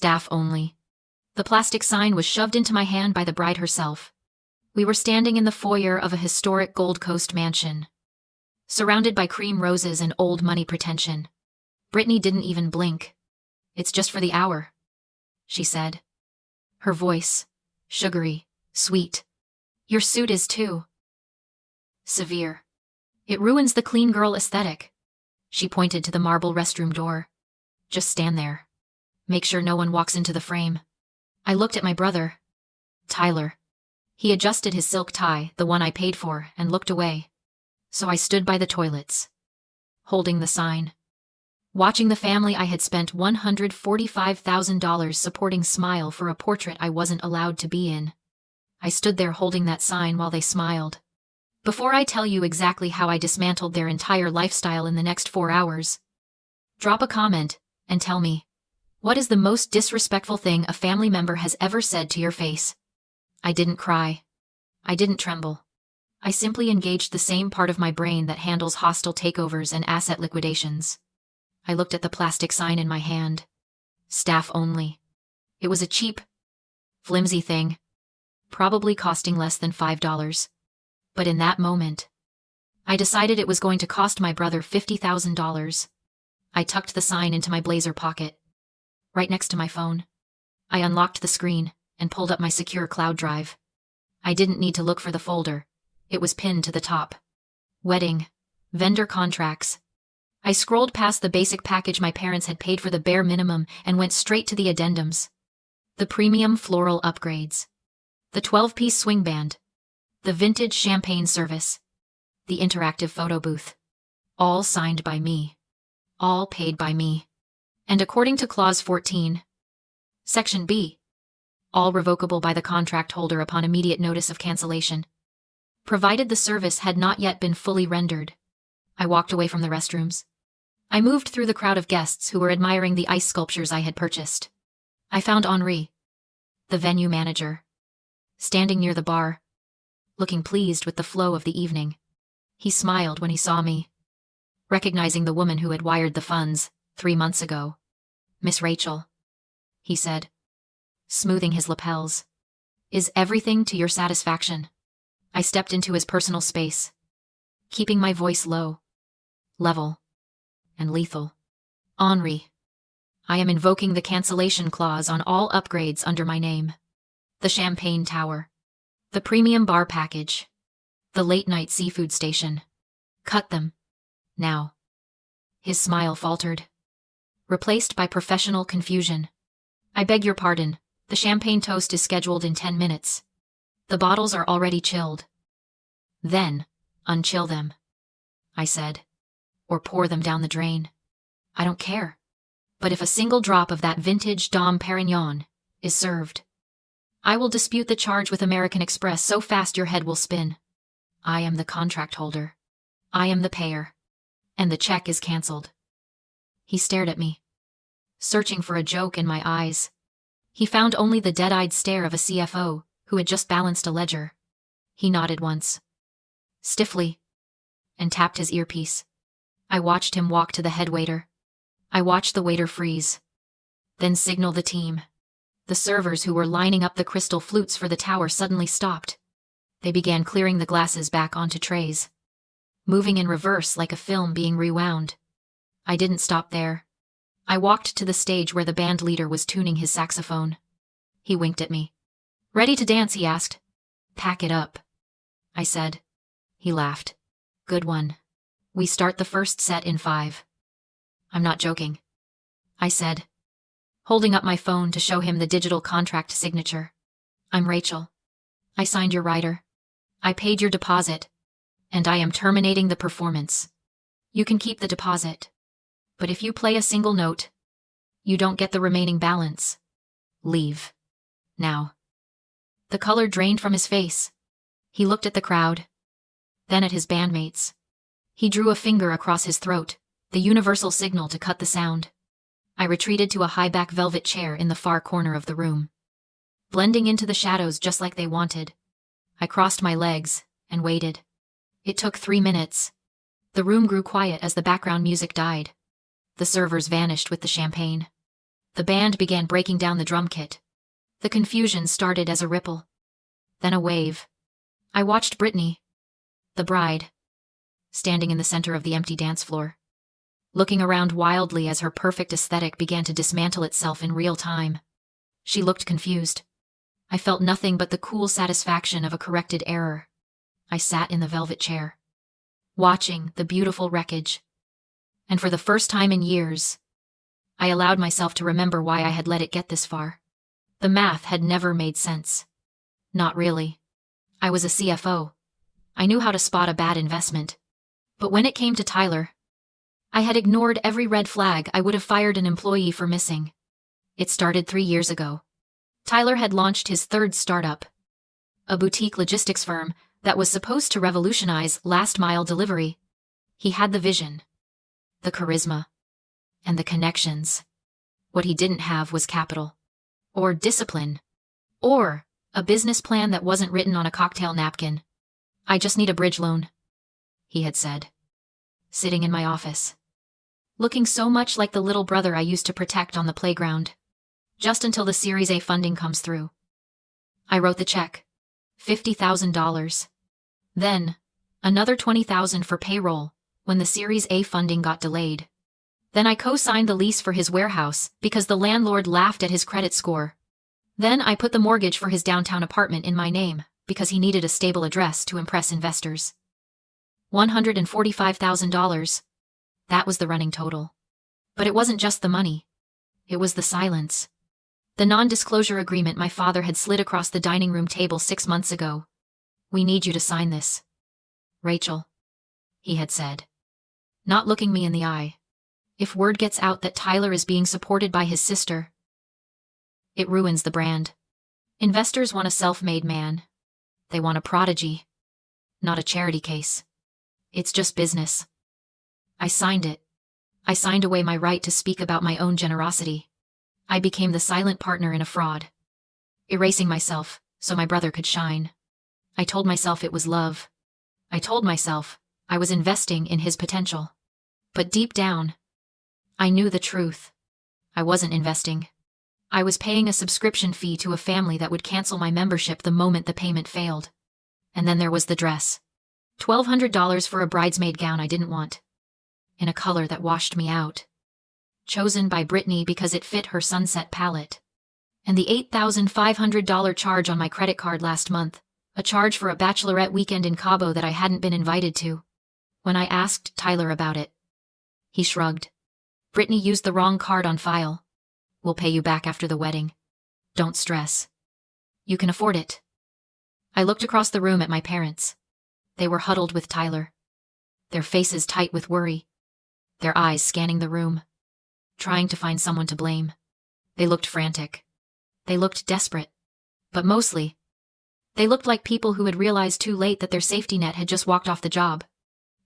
Staff only. The plastic sign was shoved into my hand by the bride herself. We were standing in the foyer of a historic Gold Coast mansion, surrounded by cream roses and old money pretension. Brittany didn't even blink. "It's just for the hour," she said. Her voice, sugary, sweet. "Your suit is too severe. It ruins the clean girl aesthetic." She pointed to the marble restroom door. "Just stand there. Make sure no one walks into the frame." I looked at my brother, Tyler. He adjusted his silk tie, the one I paid for, and looked away. So I stood by the toilets, holding the sign, watching the family I had spent $145,000 supporting smile for a portrait I wasn't allowed to be in. I stood there holding that sign while they smiled. Before I tell you exactly how I dismantled their entire lifestyle in the next 4 hours, drop a comment and tell me, what is the most disrespectful thing a family member has ever said to your face? I didn't cry. I didn't tremble. I simply engaged the same part of my brain that handles hostile takeovers and asset liquidations. I looked at the plastic sign in my hand. Staff only. It was a cheap, flimsy thing, probably costing less than $5. But in that moment, I decided it was going to cost my brother $50,000. I tucked the sign into my blazer pocket, right next to my phone. I unlocked the screen and pulled up my secure cloud drive. I didn't need to look for the folder. It was pinned to the top. Wedding, vendor contracts. I scrolled past the basic package my parents had paid for the bare minimum and went straight to the addendums. The premium floral upgrades. The 12-piece swing band. The vintage champagne service. The interactive photo booth. All signed by me. All paid by me. And according to Clause 14, Section B, all revocable by the contract holder upon immediate notice of cancellation, provided the service had not yet been fully rendered. I walked away from the restrooms. I moved through the crowd of guests who were admiring the ice sculptures I had purchased. I found Henri, the venue manager, standing near the bar, looking pleased with the flow of the evening. He smiled when he saw me, recognizing the woman who had wired the funds 3 months ago. "Miss Rachel," he said, smoothing his lapels. "Is everything to your satisfaction?" I stepped into his personal space, keeping my voice low, level, and lethal. "Henri, I am invoking the cancellation clause on all upgrades under my name. The champagne tower, the premium bar package, the late-night seafood station. Cut them. Now." His smile faltered, replaced by professional confusion. "I beg your pardon. The champagne toast is scheduled in 10 minutes. The bottles are already chilled." "Then, unchill them," I said, "or pour them down the drain. I don't care. But if a single drop of that vintage Dom Perignon is served, I will dispute the charge with American Express so fast your head will spin. I am the contract holder. I am the payer. And the check is cancelled." He stared at me, searching for a joke in my eyes. He found only the dead-eyed stare of a CFO who had just balanced a ledger. He nodded once, stiffly, and tapped his earpiece. I watched him walk to the head waiter. I watched the waiter freeze, then signal the team. The servers who were lining up the crystal flutes for the tower suddenly stopped. They began clearing the glasses back onto trays, moving in reverse like a film being rewound. I didn't stop there. I walked to the stage where the band leader was tuning his saxophone. He winked at me. "Ready to dance?" he asked. "Pack it up," I said. He laughed. "Good one. We start the first set in 5. "I'm not joking," I said, holding up my phone to show him the digital contract signature. "I'm Rachel. I signed your rider. I paid your deposit, and I am terminating the performance. You can keep the deposit, but if you play a single note, you don't get the remaining balance. Leave. Now." The color drained from his face. He looked at the crowd, then at his bandmates. He drew a finger across his throat, the universal signal to cut the sound. I retreated to a high-back velvet chair in the far corner of the room, blending into the shadows just like they wanted. I crossed my legs and waited. It took 3 minutes. The room grew quiet as the background music died. The servers vanished with the champagne. The band began breaking down the drum kit. The confusion started as a ripple, then a wave. I watched Brittany, the bride, standing in the center of the empty dance floor, looking around wildly as her perfect aesthetic began to dismantle itself in real time. She looked confused. I felt nothing but the cool satisfaction of a corrected error. I sat in the velvet chair, watching the beautiful wreckage. And for the first time in years, I allowed myself to remember why I had let it get this far. The math had never made sense. Not really. I was a CFO. I knew how to spot a bad investment. But when it came to Tyler, I had ignored every red flag I would have fired an employee for missing. It started 3 years ago. Tyler had launched his third startup, a boutique logistics firm that was supposed to revolutionize last-mile delivery. He had the vision, the charisma, and the connections. What he didn't have was capital, or discipline, or a business plan that wasn't written on a cocktail napkin. "I just need a bridge loan," he had said, sitting in my office, looking so much like the little brother I used to protect on the playground. Just until the Series A funding comes through. I wrote the check, $50,000. Then, another $20,000 for payroll when the Series A funding got delayed. Then I co-signed the lease for his warehouse because the landlord laughed at his credit score. Then I put the mortgage for his downtown apartment in my name because he needed a stable address to impress investors. $145,000. That was the running total. But it wasn't just the money. It was the silence. The non-disclosure agreement my father had slid across the dining room table 6 months ago. "We need you to sign this, Rachel," he had said, not looking me in the eye. "If word gets out that Tyler is being supported by his sister, it ruins the brand. Investors want a self-made man. They want a prodigy, not a charity case. It's just business." I signed it. I signed away my right to speak about my own generosity. I became the silent partner in a fraud, erasing myself so my brother could shine. I told myself it was love. I told myself I was investing in his potential. But deep down, I knew the truth. I wasn't investing. I was paying a subscription fee to a family that would cancel my membership the moment the payment failed. And then there was the dress. $1,200 for a bridesmaid gown I didn't want, in a color that washed me out. Chosen by Brittany because it fit her sunset palette. And the $8,500 charge on my credit card last month, a charge for a bachelorette weekend in Cabo that I hadn't been invited to. When I asked Tyler about it, he shrugged. "Brittany used the wrong card on file. We'll pay you back after the wedding. Don't stress. You can afford it." I looked across the room at my parents. They were huddled with Tyler, their faces tight with worry, their eyes scanning the room, trying to find someone to blame. They looked frantic. They looked desperate. But mostly, they looked like people who had realized too late that their safety net had just walked off the job.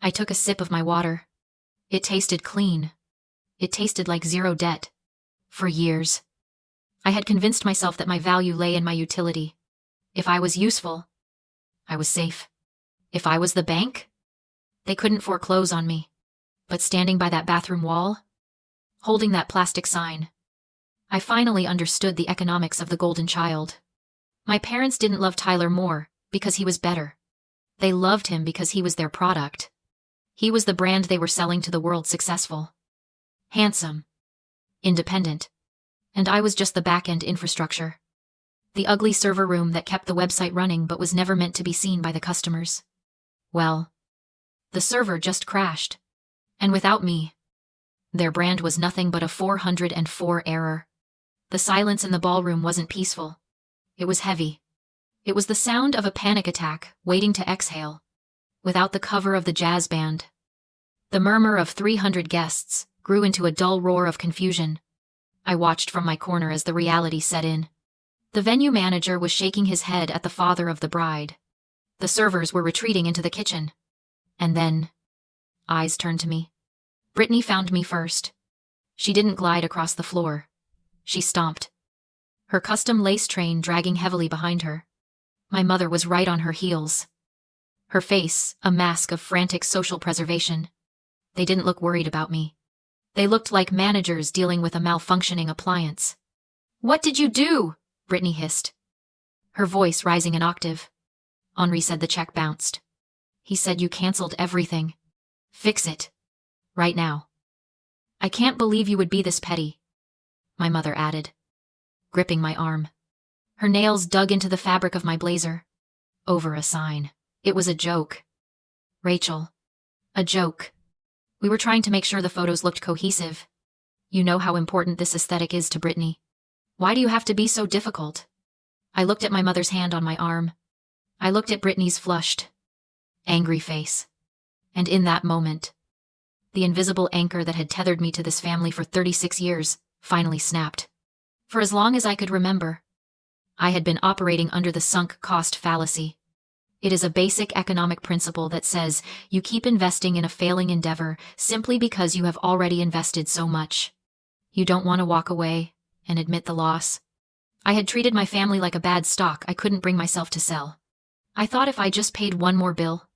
I took a sip of my water. It tasted clean. It tasted like zero debt. For years, I had convinced myself that my value lay in my utility. If I was useful, I was safe. If I was the bank, they couldn't foreclose on me. But standing by that bathroom wall, holding that plastic sign, I finally understood the economics of the golden child. My parents didn't love Tyler more because he was better. They loved him because he was their product. He was the brand they were selling to the world. Successful, handsome, independent. And I was just the back-end infrastructure. The ugly server room that kept the website running but was never meant to be seen by the customers. Well, the server just crashed. And without me, their brand was nothing but a 404 error. The silence in the ballroom wasn't peaceful. It was heavy. It was the sound of a panic attack waiting to exhale, without the cover of the jazz band. The murmur of 300 guests grew into a dull roar of confusion. I watched from my corner as the reality set in. The venue manager was shaking his head at the father of the bride. The servers were retreating into the kitchen. And then, eyes turned to me. Brittany found me first. She didn't glide across the floor. She stomped, her custom lace train dragging heavily behind her. My mother was right on her heels, her face a mask of frantic social preservation. They didn't look worried about me. They looked like managers dealing with a malfunctioning appliance. "What did you do?" Brittany hissed, her voice rising an octave. Henri said the check bounced. He said you canceled everything. Fix it. Right now. "I can't believe you would be this petty," my mother added, gripping my arm. Her nails dug into the fabric of my blazer. Over a sign. It was a joke. Rachel. A joke. We were trying to make sure the photos looked cohesive. You know how important this aesthetic is to Brittany. Why do you have to be so difficult? I looked at my mother's hand on my arm. I looked at Brittany's flushed, angry face. And in that moment, the invisible anchor that had tethered me to this family for 36 years finally snapped. For as long as I could remember, I had been operating under the sunk cost fallacy. It is a basic economic principle that says you keep investing in a failing endeavor simply because you have already invested so much. You don't want to walk away and admit the loss. I had treated my family like a bad stock I couldn't bring myself to sell. I thought if I just paid one more bill,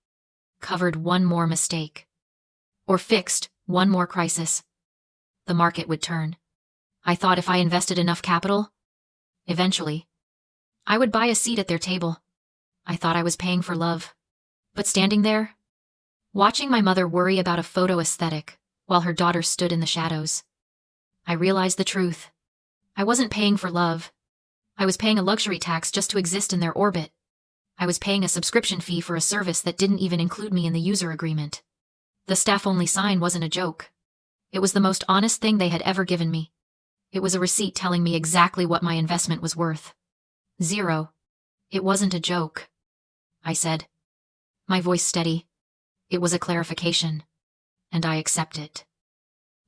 covered one more mistake, or fixed one more crisis, the market would turn. I thought if I invested enough capital, eventually, I would buy a seat at their table. I thought I was paying for love. But standing there, watching my mother worry about a photo aesthetic while her daughter stood in the shadows, I realized the truth. I wasn't paying for love. I was paying a luxury tax just to exist in their orbit. I was paying a subscription fee for a service that didn't even include me in the user agreement. The staff-only sign wasn't a joke. It was the most honest thing they had ever given me. It was a receipt telling me exactly what my investment was worth. 0. It wasn't a joke, I said, my voice steady. It was a clarification, and I accept it.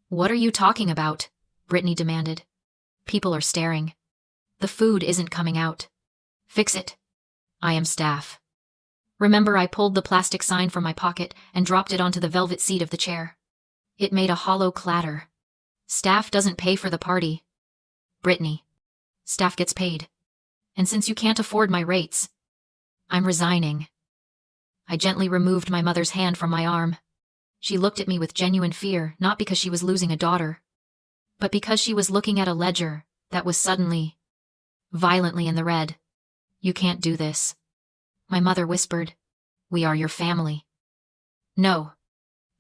"What are you talking about?" Brittany demanded. "People are staring. The food isn't coming out. Fix it. I am staff." Remember, I pulled the plastic sign from my pocket and dropped it onto the velvet seat of the chair. It made a hollow clatter. "Staff doesn't pay for the party. Brittany. Staff gets paid. And since you can't afford my rates, I'm resigning." I gently removed my mother's hand from my arm. She looked at me with genuine fear, not because she was losing a daughter, but because she was looking at a ledger that was suddenly, violently in the red. "You can't do this," my mother whispered. "We are your family." "No,"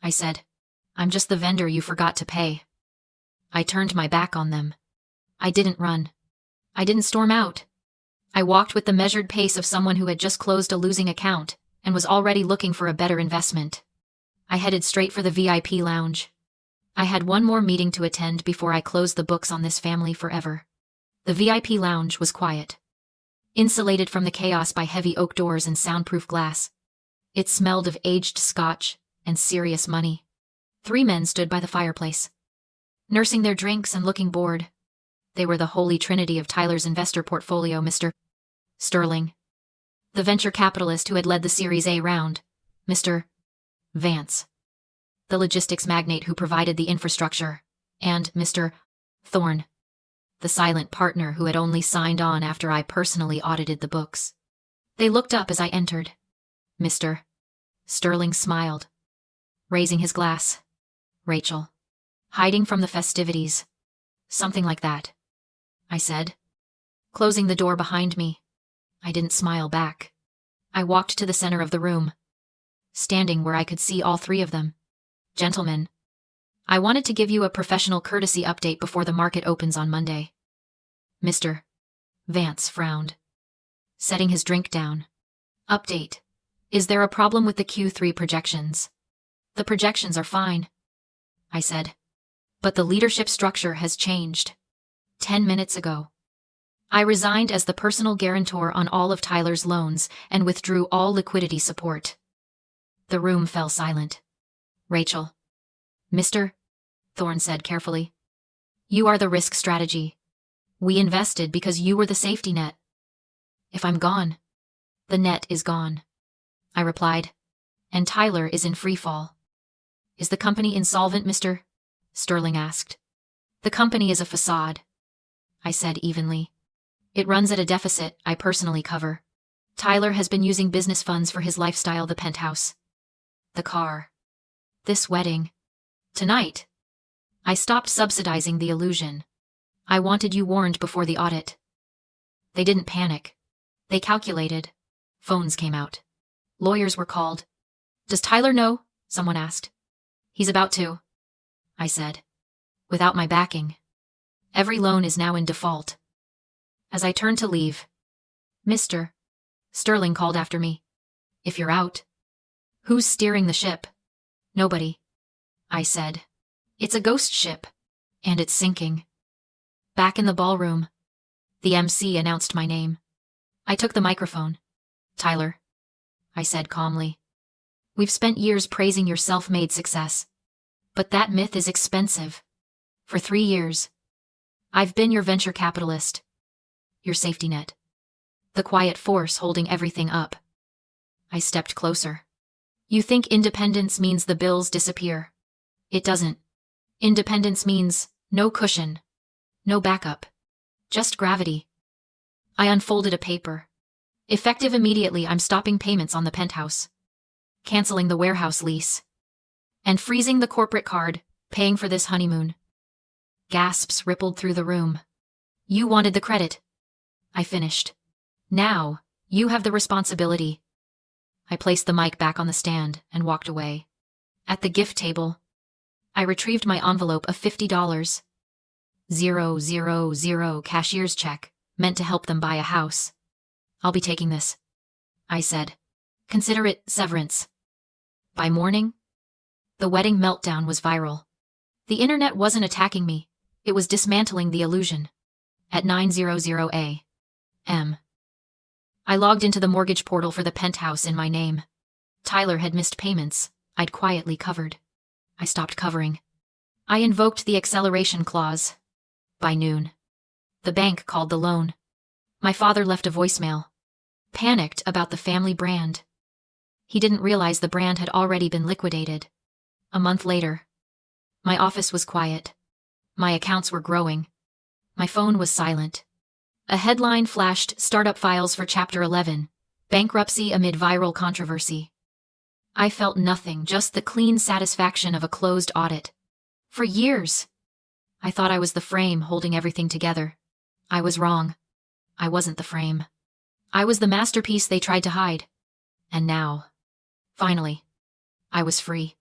I said. "I'm just the vendor you forgot to pay." I turned my back on them. I didn't run. I didn't storm out. I walked with the measured pace of someone who had just closed a losing account and was already looking for a better investment. I headed straight for the VIP lounge. I had one more meeting to attend before I closed the books on this family forever. The VIP lounge was quiet, insulated from the chaos by heavy oak doors and soundproof glass. It smelled of aged scotch and serious money. 3 men stood by the fireplace, nursing their drinks and looking bored. They were the holy trinity of Tyler's investor portfolio: Mr. Sterling, the venture capitalist who had led the Series A round; Mr. Vance, the logistics magnate who provided the infrastructure; and Mr. Thorne, the silent partner who had only signed on after I personally audited the books. They looked up as I entered. Mr. Sterling smiled, raising his glass. "Rachel. Hiding from the festivities. Something like that," I said, closing the door behind me. I didn't smile back. I walked to the center of the room, standing where I could see all 3 of them. "Gentlemen, I wanted to give you a professional courtesy update before the market opens on Monday." Mr. Vance frowned, setting his drink down. "Update. Is there a problem with the Q3 projections?" "The projections are fine," I said. "But the leadership structure has changed. 10 minutes ago, I resigned as the personal guarantor on all of Tyler's loans and withdrew all liquidity support." The room fell silent. "Rachel," Mr. Thorne said carefully, "you are the risk strategy. We invested because you were the safety net. If I'm gone, the net is gone," I replied, "and Tyler is in free fall." "Is the company insolvent, Mr. Sterling asked. "The company is a facade," I said evenly. "It runs at a deficit I personally cover. Tyler has been using business funds for his lifestyle: the penthouse, the car, this wedding, tonight, I stopped subsidizing the illusion. I wanted you warned before the audit. They didn't panic. They calculated. Phones came out. Lawyers were called. Does Tyler know? Someone asked. He's about to, I said. Without my backing. Every loan is now in default. As I turned to leave, Mr. Sterling called after me. If you're out. Who's steering the ship? Nobody, I said. It's a ghost ship, and it's sinking. Back in the ballroom, the MC announced my name. I took the microphone. Tyler, I said calmly. We've spent years praising your self-made success. But that myth is expensive. For 3 years, I've been your venture capitalist. Your safety net. The quiet force holding everything up. I stepped closer. You think independence means the bills disappear. It doesn't. Independence means no cushion. No backup. Just gravity. I unfolded a paper. Effective immediately, I'm stopping payments on the penthouse. Canceling the warehouse lease. And freezing the corporate card, paying for this honeymoon. Gasps rippled through the room. You wanted the credit. I finished. Now, you have the responsibility. I placed the mic back on the stand and walked away. At the gift table, I retrieved my envelope of $50. 000 cashier's check, meant to help them buy a house. I'll be taking this, I said. Consider it severance. By morning, the wedding meltdown was viral. The internet wasn't attacking me, it was dismantling the illusion. At 9:00 a.m., I logged into the mortgage portal for the penthouse in my name. Tyler had missed payments I'd quietly covered. I stopped covering. I invoked the acceleration clause. By noon, the bank called the loan. My father left a voicemail. Panicked about the family brand. He didn't realize the brand had already been liquidated. A month later, my office was quiet. My accounts were growing. My phone was silent. A headline flashed, Startup Files for Chapter 11, Bankruptcy Amid Viral Controversy. I felt nothing, just the clean satisfaction of a closed audit. For years, I thought I was the frame holding everything together. I was wrong. I wasn't the frame. I was the masterpiece they tried to hide. And now, finally, I was free.